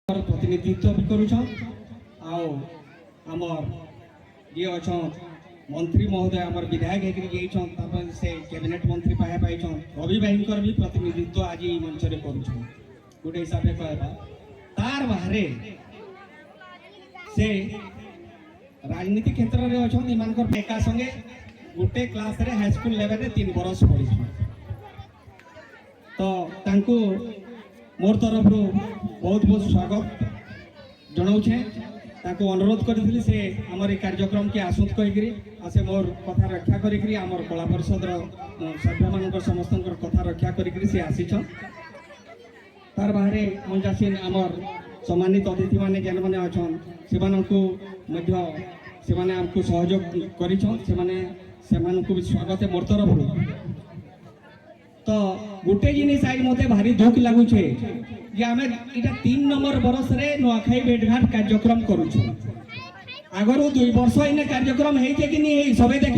प्रतिनिधित्व भी करुछन आमर ये अच्छा मंत्री महोदय आमर विधायक होकर से कैबिनेट मंत्री पाया पाई रवि भाई भी प्रतिनिधित्व आज ये मंच में करुछन गोटे हिसाब से कहबा तार बाहर से राजनीति क्षेत्र में अच्छा एका संगे गोटे क्लास रे हाई स्कूल लेवल रे 3 बरस पढ़ी तो तांको मोर तरफ बहुत बहुत स्वागत जनाऊे ताको अनुरोध करी से आमर ये कार्यक्रम के आसुत कहीकि से मोर कथा रक्षा करी आमर कला परिषद सभ्य मान समस्त कथा रक्षा करी से आसीछन तार बाहर मंजासीन आमर सम्मानित अतिथि मैंने जेन मैंने अच्छन से आमको सहयोग कर भी स्वागत है मोर तरफ तो गोटे जिनिस आज मत भारी दुख लगुचे जे आम इटा 3 नंबर बरस रे नुआखाई भेटघाट कार्यक्रम करूँ आगर 2 वर्ष इन कार्यक्रम है कि नहीं सबे